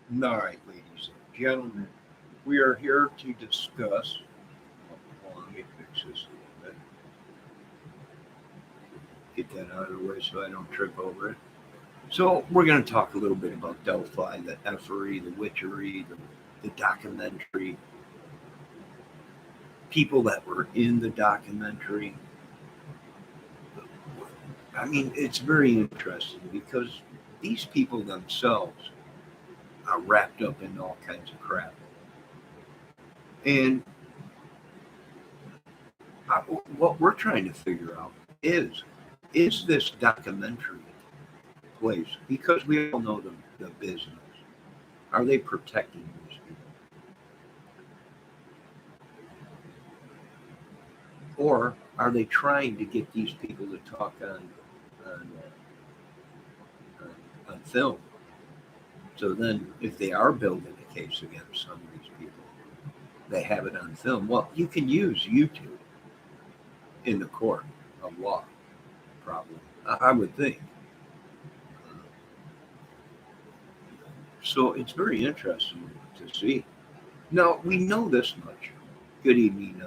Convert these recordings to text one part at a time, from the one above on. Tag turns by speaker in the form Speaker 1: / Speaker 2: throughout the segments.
Speaker 1: All right, ladies and gentlemen, we are here to discuss. Hold on, let me fix this a little bit. Get that out of the way so I don't trip over it. So, we're going to talk a little bit about Delphi, the effery, the witchery, the documentary, people that were in the documentary. I mean, it's very interesting because these people themselves are wrapped up in all kinds of crap. And what we're trying to figure out is this documentary place, because we all know the business, are they protecting these people, or are they trying to get these people to talk on film? So then if they are building a case against some of these people, they have it on film. Well, you can use YouTube in the court of law, probably, I would think. So it's very interesting to see. Now, we know this much. Good evening,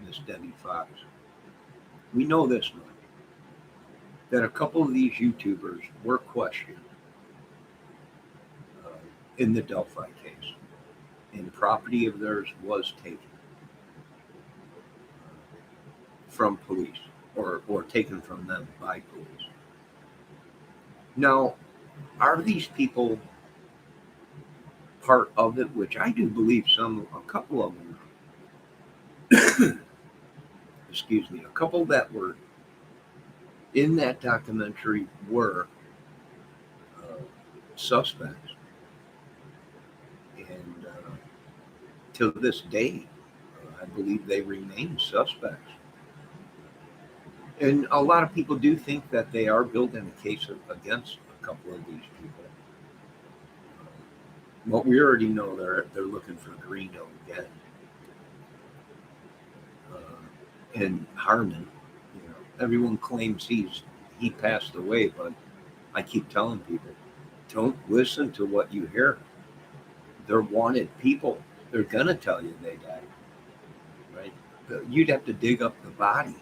Speaker 1: Miss Debbie Fox. We know this much, that a couple of these YouTubers were questioned uh, in the Delphi case, and property of theirs was taken from police, or taken from them by police. Now, are these people part of it? Which I do believe a couple of them, excuse me, a couple that were in that documentary were uh, suspects, and to this day, I believe they remain suspects. And a lot of people do think that they are building a case against a couple of these people. But we already know they're looking for Greeno again, and Harmon. You know, everyone claims he passed away, but I keep telling people, don't listen to what you hear. They're wanted people. They're gonna tell you they died, right? You'd have to dig up the body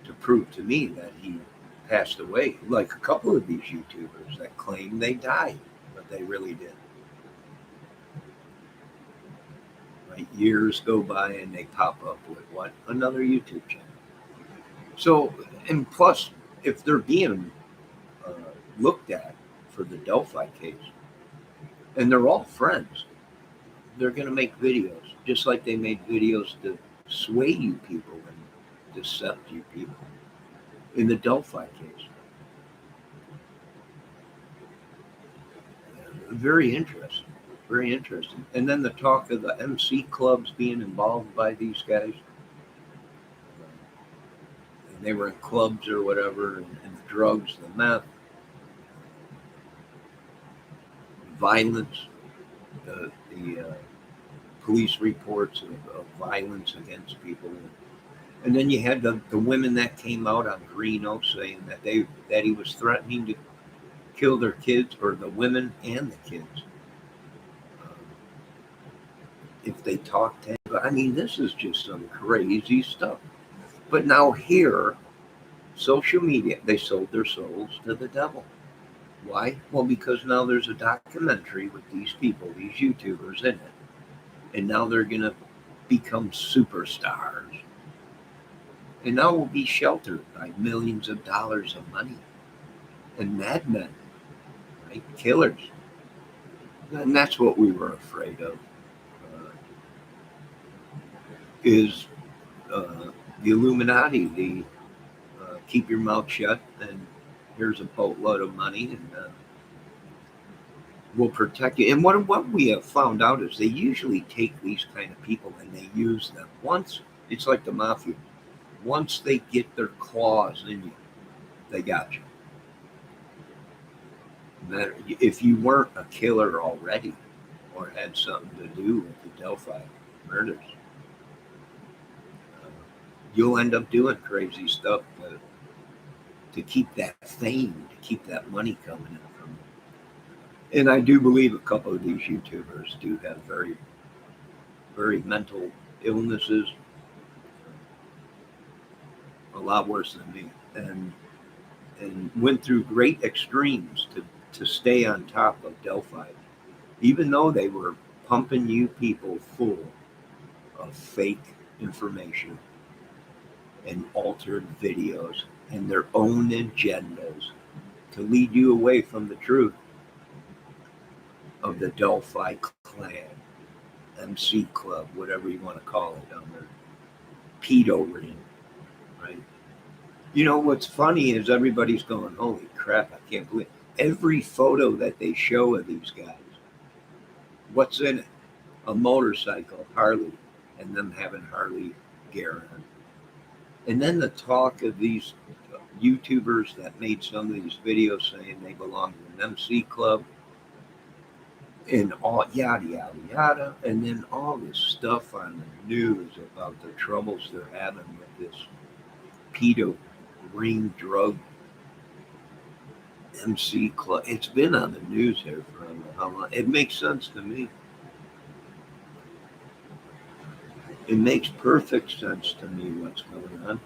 Speaker 1: to prove to me that he passed away. Like a couple of these YouTubers that claim they died, but they really did. Right? Years go by and they pop up with what? Another YouTube channel. So, and plus, if they're being uh, looked at for the Delphi case, and they're all friends, they're going to make videos just like they made videos to sway you people and decept you people in the Delphi case. Very interesting. Very interesting. And then the talk of the MC clubs being involved by these guys. And they were in clubs or whatever, and the drugs, the meth, violence, the police reports of violence against people. And then you had the women that came out on Greeno saying that he was threatening to kill their kids, or the women and the kids, um, if they talk to him. I mean, this is just some crazy stuff. But now here, social media, they sold their souls to the devil. Why? Well, because now there's a documentary with these people, these YouTubers in it, and now they're going to become superstars. And now we'll be sheltered by millions of dollars of money and madmen, right? Killers. And that's what we were afraid of. Is uh, the Illuminati, the keep your mouth shut, and here's a boatload of money, and we'll protect you. And what we have found out is they usually take these kind of people and they use them. Once, it's like the mafia. Once they get their claws in you, they got you. If you weren't a killer already or had something to do with the Delphi murders, uh, you'll end up doing crazy stuff to keep that fame, to keep that money coming in from And I do believe a couple of these YouTubers do have very, very mental illnesses, a lot worse than me, and went through great extremes to stay on top of Delphi, even though they were pumping you people full of fake information and altered videos and their own agendas to lead you away from the truth of the Delphi clan, MC club, whatever you want to call it, on their pedo ring, right? You know, what's funny is everybody's going, holy crap, I can't believe every photo that they show of these guys. What's in it? A motorcycle, Harley, and them having Harley gear on. And then the talk of these YouTubers that made some of these videos saying they belong to an MC club and all yada yada yada, and then all this stuff on the news about the troubles they're having with this pedo ring drug MC club. It's been on the news here for I don't know how long. It makes sense to me. It makes perfect sense to me what's going on.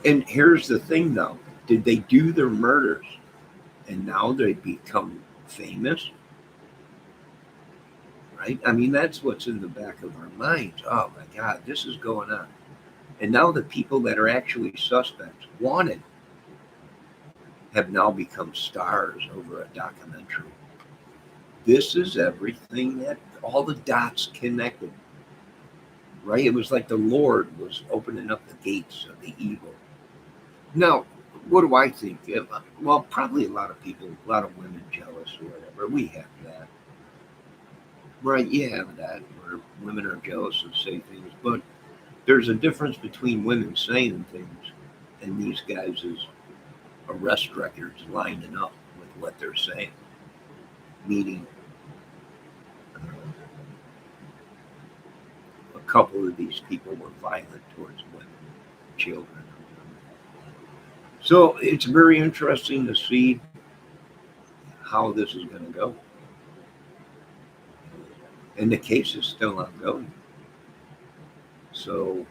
Speaker 1: And here's the thing, though. Did they do their murders and now they become famous? Right? I mean, that's what's in the back of our minds. Oh, my God, this is going on. And now the people that are actually suspects, wanted, have now become stars over a documentary. This is everything that all the dots connected. Right? It was like the Lord was opening up the gates of the evil. Now, what do I think? Well, probably a lot of people, a lot of women jealous or whatever. We have that. Right, you have that, where women are jealous and say things. But there's a difference between women saying things and these guys' arrest records lining up with what they're saying. Meaning, a couple of these people were violent towards women, children. So it's very interesting to see how this is going to go. And the case is still ongoing. So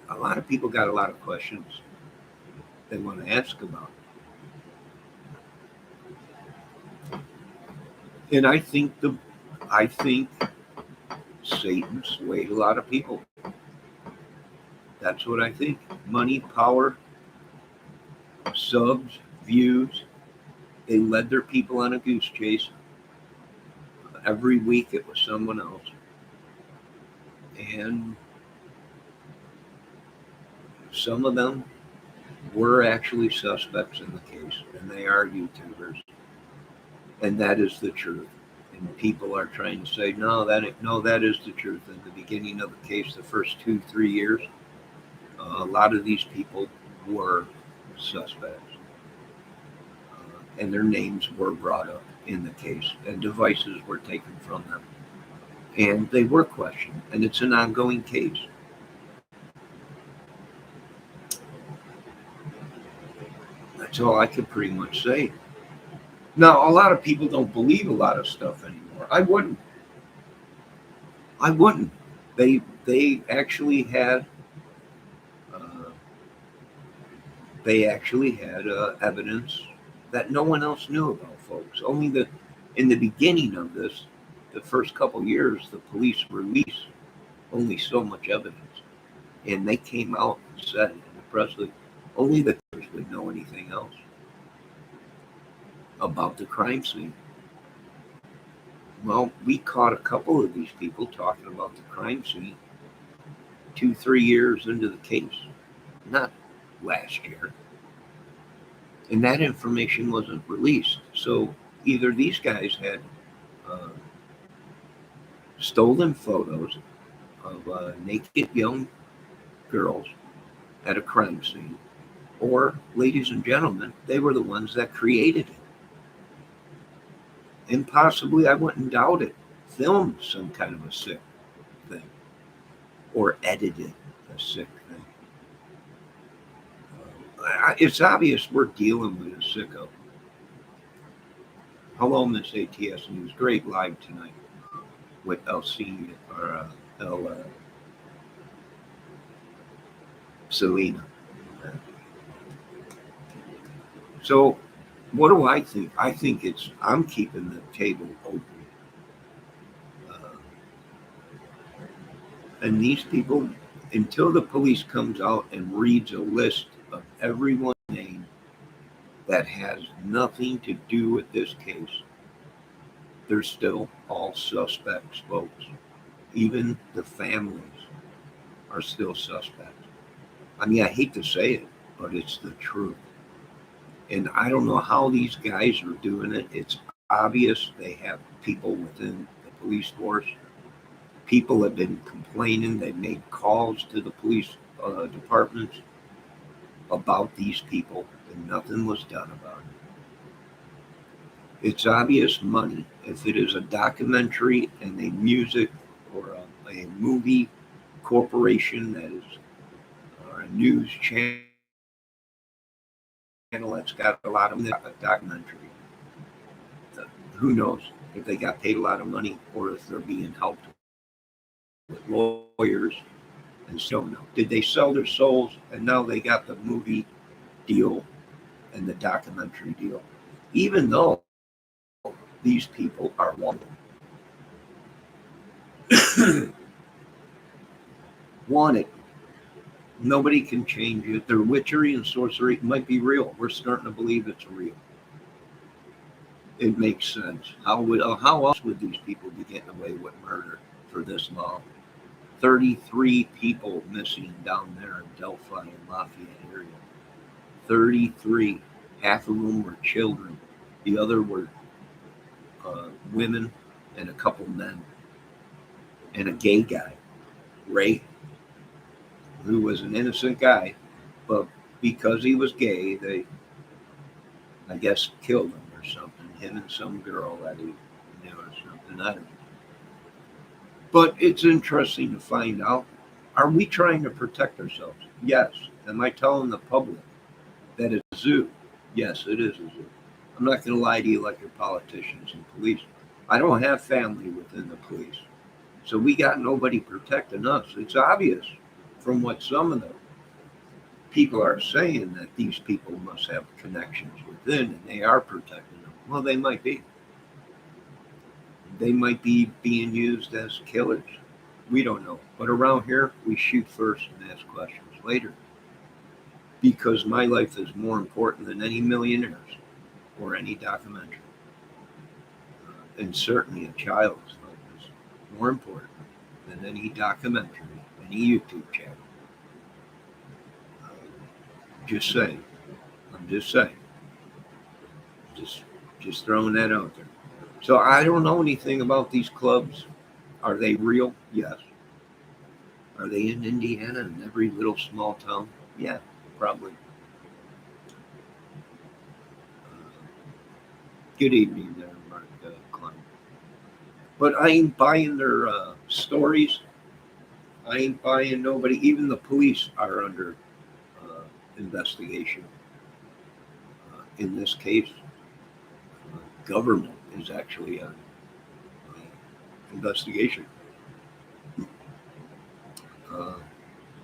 Speaker 1: a lot of people got a lot of questions they want to ask about. And I think Satan swayed a lot of people. That's what I think. Money, power, subs, views. They led their people on a goose chase. Every week it was someone else. And some of them were actually suspects in the case, and they are YouTubers. And that is the truth. And people are trying to say, no, that is the truth. In the beginning of the case, the first 2-3 years, a lot of these people were suspects. And their names were brought up in the case, and devices were taken from them. And they were questioned, and it's an ongoing case. That's all I could pretty much say. Now, a lot of people don't believe a lot of stuff anymore. I wouldn't. They actually had evidence that no one else knew about, folks. Only in the beginning of this, the first couple years, the police released only so much evidence, and they came out and said in the press that only the cops would know anything else about the crime scene. Well, we caught a couple of these people talking about the crime scene 2-3 years into the case, not last year. And that information wasn't released. So either these guys had stolen photos of naked young girls at a crime scene, or, ladies and gentlemen, they were the ones that created it. And possibly, I wouldn't doubt it, filmed some kind of a sick thing, or edited a sick thing. It's obvious we're dealing with a sicko. Hello, Miss ATS News. Great live tonight with LC or El Selena. So, what do I think? I think I'm keeping the table open. Uh, and these people, until the police comes out and reads a list of everyone's name that has nothing to do with this case, they're still all suspects, folks. Even the families are still suspects. I mean, I hate to say it, but it's the truth. And I don't know how these guys are doing it. It's obvious they have people within the police force. People have been complaining. They've made calls to the police departments about these people, and nothing was done about it. It's obvious money. If it is a documentary and a music or a movie corporation that is or a news channel that's got a lot of documentary, who knows if they got paid a lot of money or if they're being helped with lawyers and still know. Did they sell their souls and now they got the movie deal and the documentary deal? Even though these people are wanted, nobody can change it. Their witchery and sorcery might be real. We're starting to believe it's real. It makes sense. How else would these people be getting away with murder for this long? 33 people missing down there in Delphi and Lafayette area. 33. Half of them were children. The other were women and a couple men. And a gay guy, Ray, who was an innocent guy, but because he was gay, they, I guess, killed him or something. Him and some girl that he knew or something. I don't know. But it's interesting to find out, are we trying to protect ourselves? Yes. Am I telling the public that it's a zoo? Yes, it is a zoo. I'm not going to lie to you like your politicians and police. I don't have family within the police. So we got nobody protecting us. It's obvious from what some of the people are saying that these people must have connections within and they are protecting them. Well, they might be. They might be being used as killers. We don't know. But around here, we shoot first and ask questions later. Because my life is more important than any millionaires or any documentary. And certainly a child's life is more important than any documentary, any YouTube channel. Just saying. I'm just saying. Just throwing that out there. So I don't know anything about these clubs. Are they real? Yes. Are they in Indiana in every little small town? Yeah, probably. Good evening there, Mark Klein. But I ain't buying their stories. I ain't buying nobody. Even the police are under investigation. In this case, government is actually on investigation.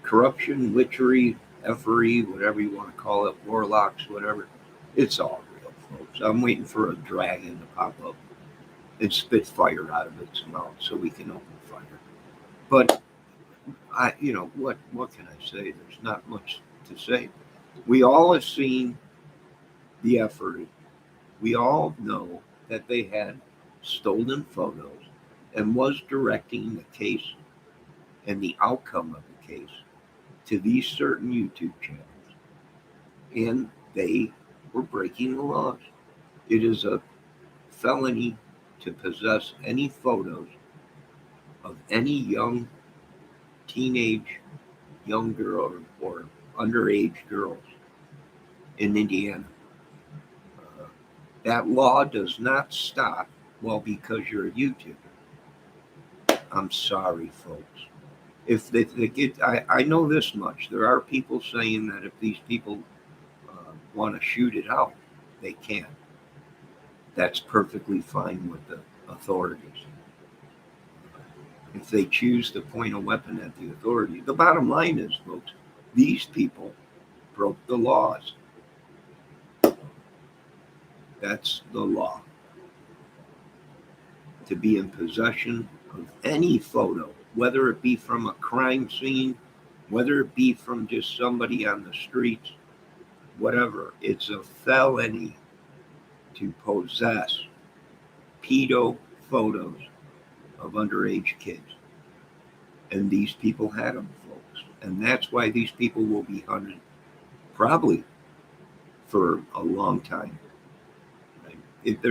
Speaker 1: Corruption, witchery, effery, whatever you want to call it, warlocks, whatever. It's all real, folks. I'm waiting for a dragon to pop up and spit fire out of its mouth so we can open fire. But what can I say? There's not much to say. We all have seen the effery. We all know that they had stolen photos and was directing the case and the outcome of the case to these certain YouTube channels. And they were breaking the laws. It is a felony to possess any photos of any young teenage young girl or underage girls in Indiana. That law does not stop, well, because you're a YouTuber. I'm sorry, folks. If they get, I know this much. There are people saying that if these people want to shoot it out, they can. That's perfectly fine with the authorities. If they choose to point a weapon at the authority, the bottom line is, folks, these people broke the laws. That's the law. To be in possession of any photo, whether it be from a crime scene, whether it be from just somebody on the streets, whatever, it's a felony to possess pedo photos of underage kids. And these people had them, folks. And that's why these people will be hunted probably for a long time. Right? If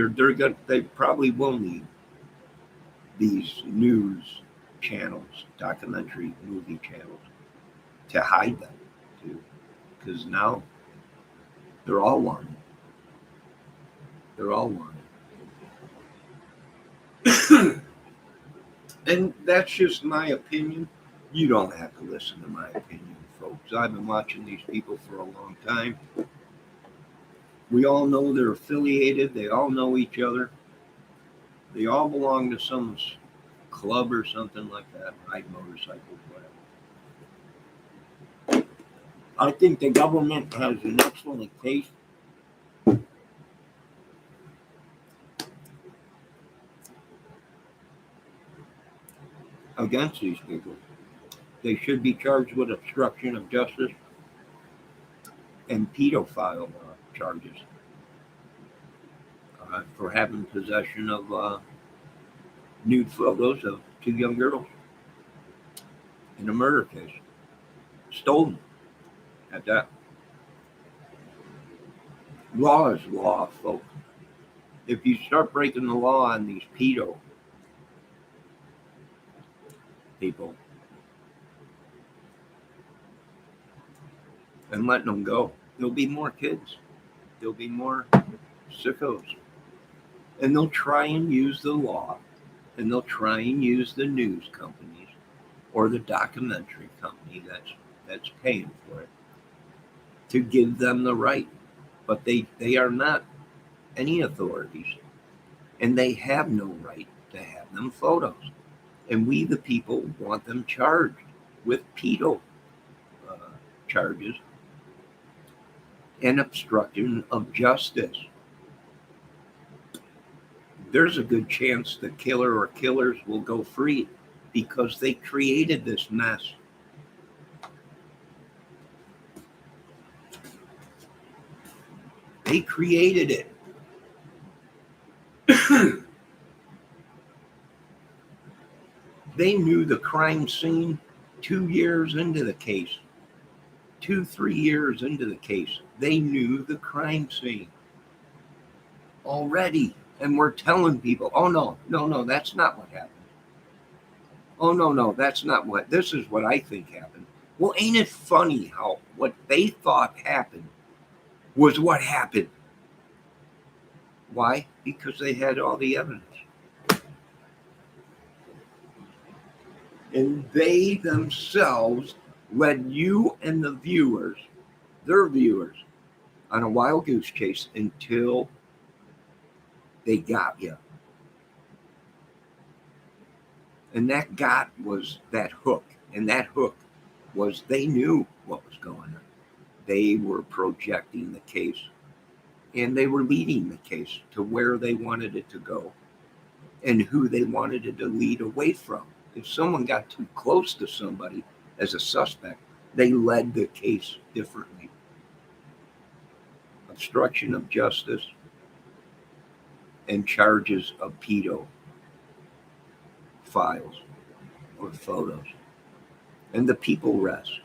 Speaker 1: they probably will need these news channels, documentary movie channels, to hide them too, because now they're all wanted. They're all wanted. And that's just my opinion. You don't have to listen to my opinion, folks. I've been watching these people for a long time. We all know they're affiliated. They all know each other. They all belong to some club or something like that, ride motorcycles, whatever. I think the government has an excellent case against these people. They should be charged with obstruction of justice and pedophile charges for having possession of nude photos of 2 young girls in a murder case. Stolen at that. Law is law, folks. If you start breaking the law on these pedo people and letting them go, there'll be more kids. There'll be more sickos. And they'll try and use the law, and they'll try and use the news companies or the documentary company that's paying for it to give them the right. But they are not any authorities, and they have no right to have them photos. And we, the people, want them charged with pedo charges and obstruction of justice. There's a good chance the killer or killers will go free because they created this mess. They created it. They knew the crime scene 2 years into the case. 2-3 years into the case. They knew the crime scene already. And we're telling people, oh, no, that's not what happened. Oh, no, that's not what, this is what I think happened. Well, ain't it funny how what they thought happened was what happened? Why? Because they had all the evidence. And they themselves led you and the viewers, their viewers, on a wild goose chase until they got you. And that got was that hook. And that hook was they knew what was going on. They were projecting the case. And they were leading the case to where they wanted it to go and who they wanted it to lead away from. If someone got too close to somebody as a suspect, they led the case differently. Obstruction of justice and charges of pedo files or photos. And the people rest.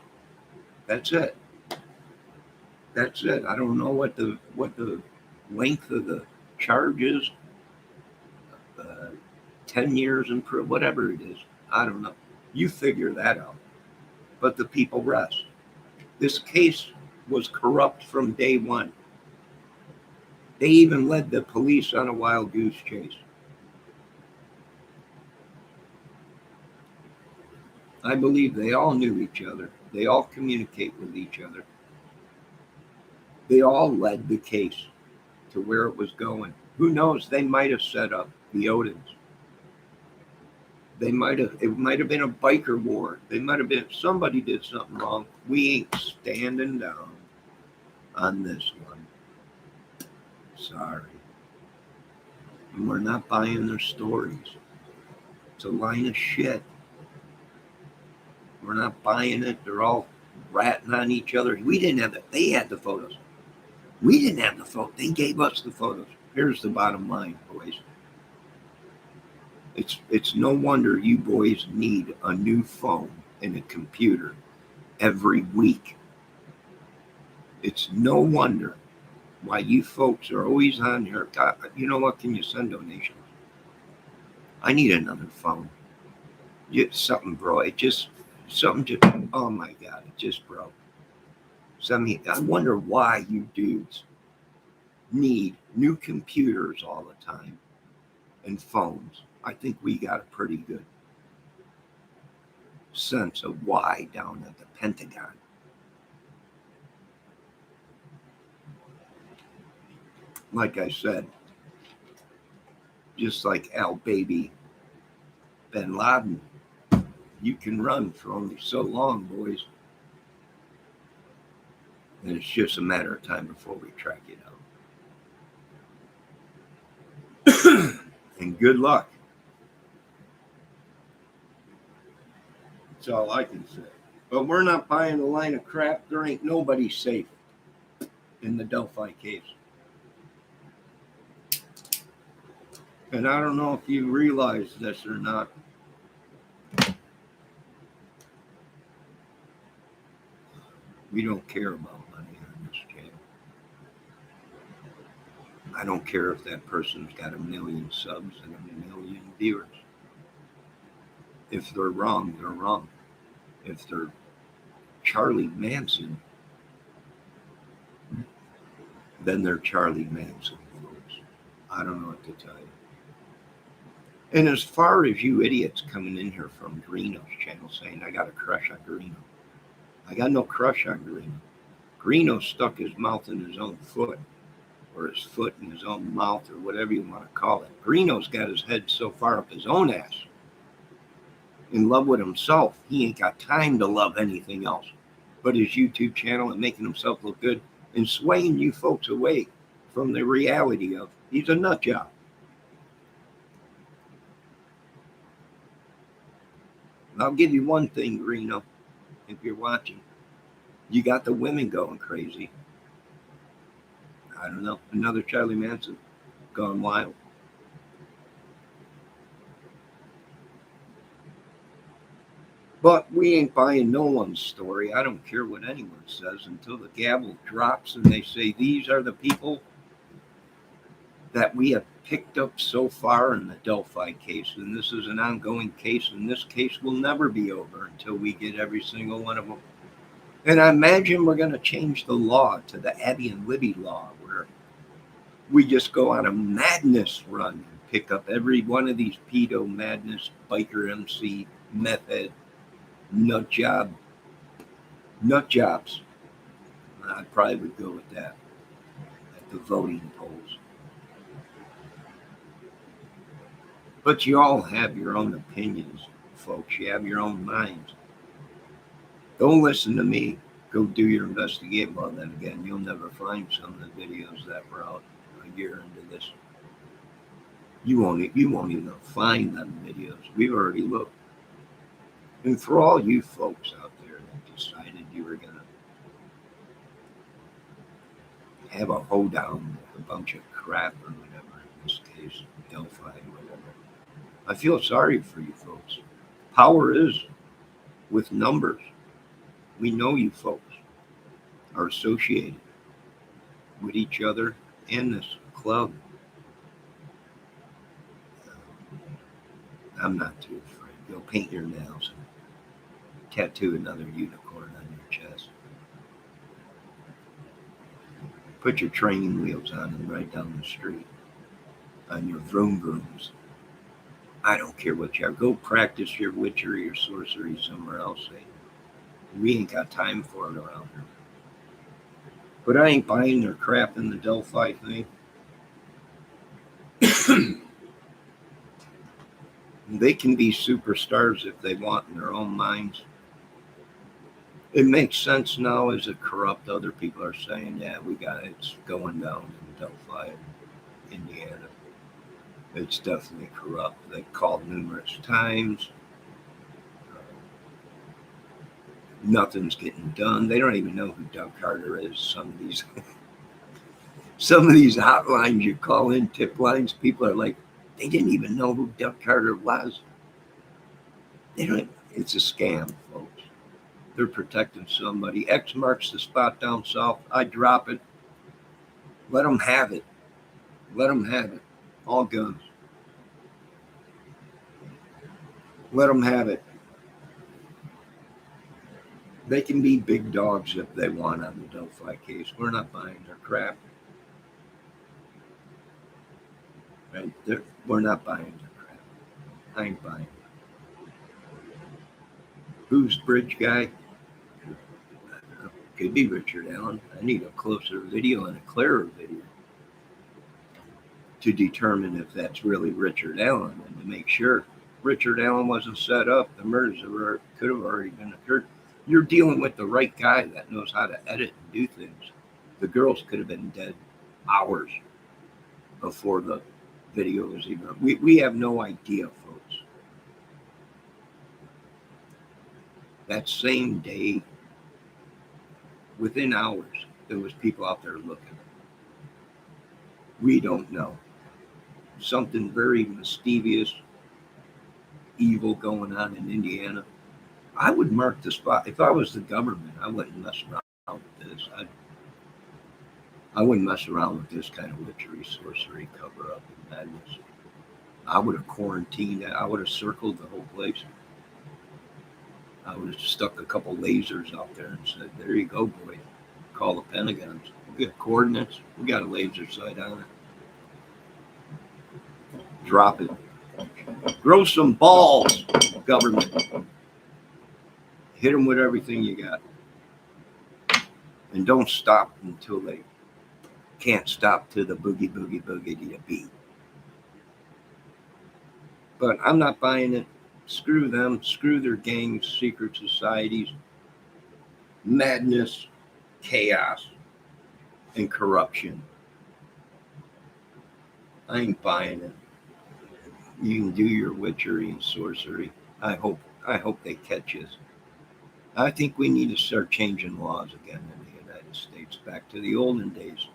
Speaker 1: That's it. That's it. I don't know what the length of the charge is. 10 years in prison, whatever it is. I don't know. You figure that out. But the people rest. This case was corrupt from day one. They even led the police on a wild goose chase. I believe they all knew each other. They all communicate with each other. They all led the case to where it was going. Who knows? They might have set up the Odins. They might have. It might have been a biker war. They might have been. Somebody did something wrong. We ain't standing down on this one. Sorry. And we're not buying their stories. It's a line of shit. We're not buying it. They're all ratting on each other. We didn't have it. They had the photos. We didn't have the photos. They gave us the photos. Here's the bottom line, boys. It's no wonder you boys need a new phone and a computer every week. It's no wonder why you folks are always on here. God, you know what? Can you send donations? I need another phone. Something broke. Something just, oh my God, it just broke. So I wonder why you dudes need new computers all the time and phones. I think we got a pretty good sense of why down at the Pentagon. Like I said, just like Al Baby Bin Laden, you can run for only so long, boys. And it's just a matter of time before we track you down. And good luck. That's all I can say. But we're not buying a line of crap. There ain't nobody safe in the Delphi case. And I don't know if you realize this or not. We don't care about money on this channel. I don't care if that person's got 1 million subs and 1 million viewers. If they're wrong, they're wrong. If they're Charlie Manson, then they're Charlie Manson, folks. I don't know what to tell you. And as far as you idiots coming in here from Greeno's channel saying, I got a crush on Greeno. I got no crush on Greeno. Greeno stuck his mouth in his own foot, or his foot in his own mouth, or whatever you want to call it. Greeno's got his head so far up his own ass, in love with himself, he ain't got time to love anything else but his YouTube channel and making himself look good and swaying you folks away from the reality of he's a nut job. I'll give you one thing, Greeno, if you're watching. You got the women going crazy. I don't know. Another Charlie Manson gone wild. But we ain't buying no one's story. I don't care what anyone says until the gavel drops and they say these are the people that we have picked up so far in the Delphi case. And this is an ongoing case, and this case will never be over until we get every single one of them. And I imagine we're going to change the law to the Abby and Libby law, where we just go on a madness run and pick up every one of these pedo madness, biker MC, meth head, nut jobs. I probably would go with that at the voting polls. But you all have your own opinions, folks. You have your own minds. Don't listen to me. Go do your investigation. Well, then again, you'll never find some of the videos that were out a year into this. You won't even find them videos. We've already looked. And for all you folks out there that decided you were going to have a hoedown with a bunch of crap or whatever, in this case, Delphi or whatever, I feel sorry for you folks. Power is with numbers. We know you folks are associated with each other and this club. I'm not too afraid. Go paint your nails and tattoo another unicorn on your chest. Put your training wheels on and ride down the street on your vroom vrooms. I don't care what you are. Go practice your witchery or sorcery somewhere else. We ain't got time for it around here. But I ain't buying their crap in the Delphi thing. They can be superstars if they want in their own minds. It makes sense now as it corrupt. Other people are saying, yeah, it's going down in Delphi, Indiana. It's definitely corrupt. They've called numerous times. Nothing's getting done. They don't even know who Doug Carter is. Some of these hotlines you call in, tip lines, people are like, they didn't even know who Doug Carter was. They don't. It's a scam, folks. They're protecting somebody. X marks the spot down south. I drop it. Let them have it. Let them have it. All guns. Let them have it. They can be big dogs if they want on the Delphi case. We're not buying their crap. Right? We're not buying their crap. I ain't buying it. Who's bridge guy? Could be Richard Allen. I need a closer video and a clearer video to determine if that's really Richard Allen and to make sure Richard Allen wasn't set up. The murders could have already been occurred. You're dealing with the right guy that knows how to edit and do things. The girls could have been dead hours before the video was even. We have no idea, folks. That same day, within hours, there was people out there looking. We don't know. Something very mischievous, evil going on in Indiana. I would mark the spot. If I was the government, I wouldn't mess around with this. I wouldn't mess around with this kind of witchery, sorcery, cover up, and madness. I would have quarantined it. I would have circled the whole place. I would have stuck a couple lasers out there and said, there you go, boy. Call the Pentagons. We got coordinates. We got a laser sight on it. Drop it. Grow some balls, government. Hit them with everything you got. And don't stop until they can't stop to the boogie, boogie, boogie to the beat. But I'm not buying it. Screw them. Screw their gangs, secret societies, madness, chaos, and corruption. I ain't buying it. You can do your witchery and sorcery. I hope they catch us. I think we need to start changing laws again in the United States, back to the olden days,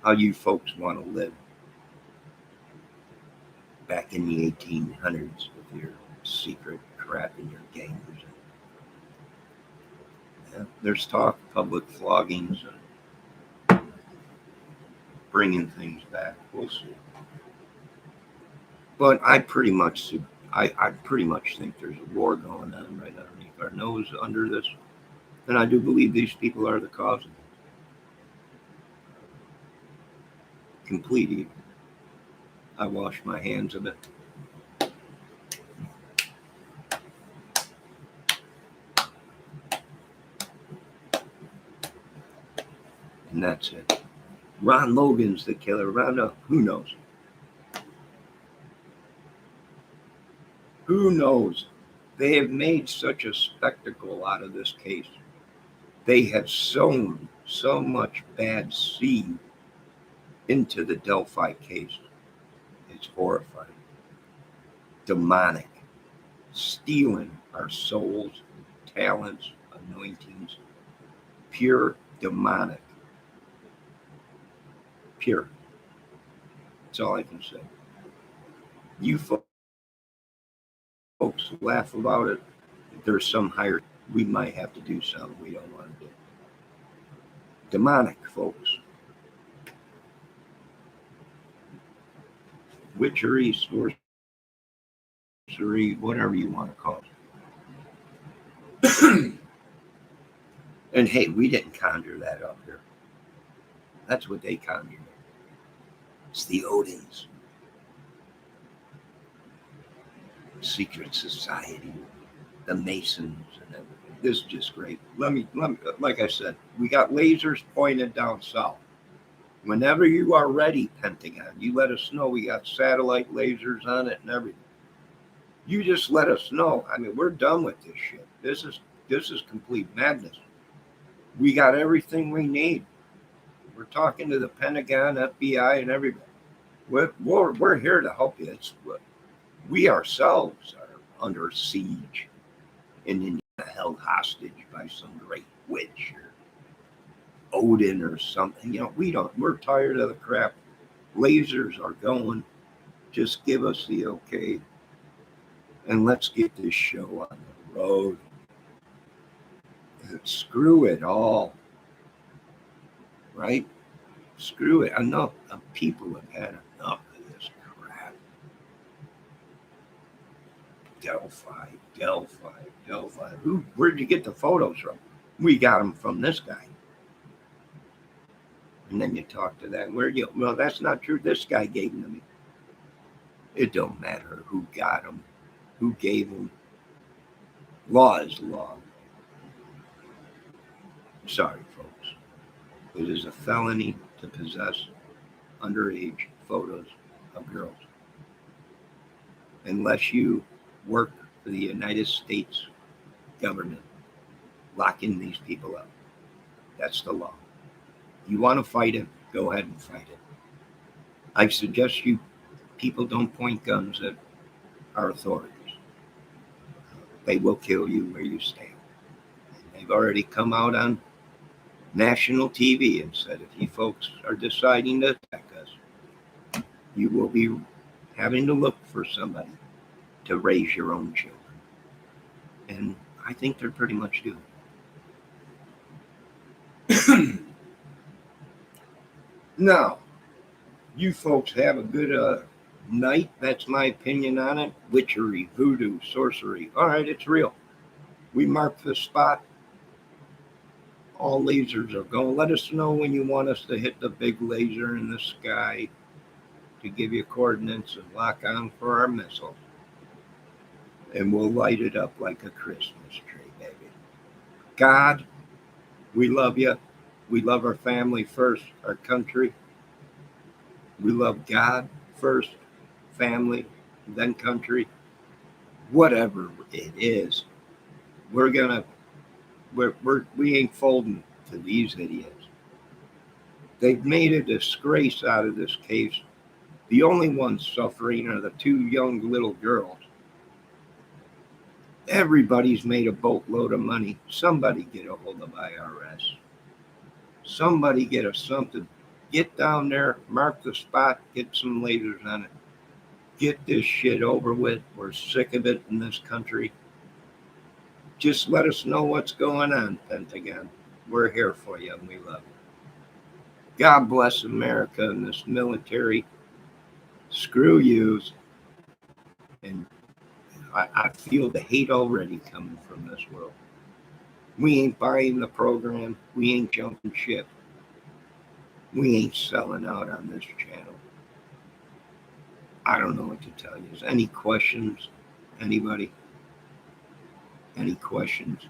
Speaker 1: how you folks want to live. Back in the 1800s with your secret crap and your gangs. Yeah, there's talk, public floggings, and bringing things back. We'll see. But I pretty much think there's a war going on right underneath our nose under this. And I do believe these people are the cause of it. Complete evil. I wash my hands of it. And that's it. Ron Logan's the killer. Who knows? Who knows? They have made such a spectacle out of this case. They have sown so much bad seed into the Delphi case. It's horrifying. Demonic. Stealing our souls, talents, anointings. Pure demonic. Pure. That's all I can say. You folks laugh about it. If there's some higher, we might have to do something we don't want to do. Demonic, folks. Witchery, sorcery, whatever you want to call it. And hey, we didn't conjure that up here. That's what they conjured. It's the Odins. Secret society, the Masons, and everything. This is just great. Let me, like I said, we got lasers pointed down south. Whenever you are ready, Pentagon, you let us know. We got satellite lasers on it and everything. You just let us know. I mean, we're done with this shit. This is complete madness. We got everything we need. We're talking to the Pentagon, FBI, and everybody. We're here to help you. We ourselves are under siege and in held hostage by some great witch or Odin or something. We're tired of the crap. Lasers are going. Just give us the okay and let's get this show on the road. And screw it all. Right? Screw it. Enough. People have had enough of this crap. Delphi. Where'd you get the photos from? We got them from this guy. And then you talk to that. Well, that's not true. This guy gave them to me. It don't matter who got them, who gave them. Law is law. Sorry, folks. It is a felony to possess underage photos of girls. Unless you work for the United States government, locking these people up. That's the law. You want to fight it, go ahead and fight it. I suggest you people don't point guns at our authorities. They will kill you where you stand. And they've already come out on national TV and said, if you folks are deciding to attack us, you will be having to look for somebody to raise your own children. And I think they're pretty much doing it. Now, you folks have a good night. That's my opinion on it. Witchery, voodoo, sorcery. All right, it's real. We marked the spot. All lasers are going. Let us know when you want us to hit the big laser in the sky to give you coordinates and lock on for our missiles. And we'll light it up like a Christmas tree, baby. God, we love you. We love our family first, our country. We love God first, family, then country. Whatever it is, we ain't folding to these idiots. They've made a disgrace out of this case. The only ones suffering are the two young little girls. Everybody's made a boatload of money. Somebody get a hold of IRS. Somebody get us something. Get down there, mark the spot, get some lasers on it. Get this shit over with. We're sick of it in this country. Just let us know what's going on, Pentagon. We're here for you and we love you. God bless America and this military. Screw yous. And I feel the hate already coming from this world. We ain't buying the program. We ain't jumping ship. We ain't selling out on this channel. I don't know what to tell you. Is any questions? Anybody? Any questions?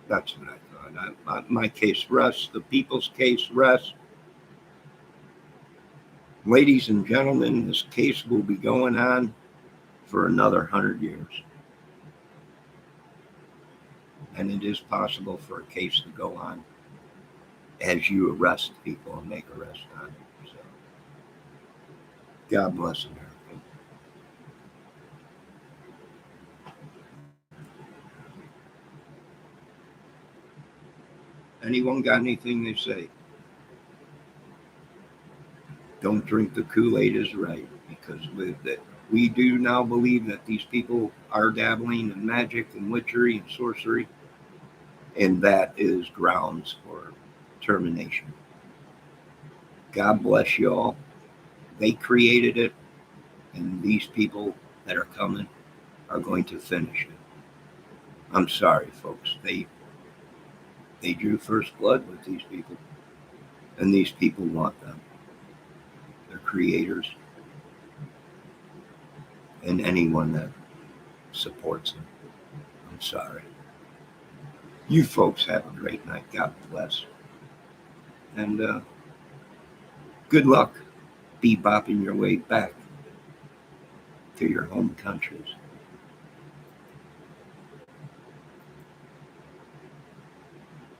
Speaker 1: That's what I thought. My case rests. The people's case rests. Ladies and gentlemen, this case will be going on for another 100 years. And it is possible for a case to go on as you arrest people and make arrests on it. So, God bless America. Anyone got anything to say? Don't drink the Kool-Aid is right, because we do now believe that these people are dabbling in magic and witchery and sorcery, and that is grounds for termination. God bless you all. They created it, and these people that are coming are going to finish it. I'm sorry, folks. They drew first blood with these people, and these people want them. They're creators, and anyone that supports them. I'm sorry. You folks have a great night. God bless. And good luck bebopping your way back to your home countries.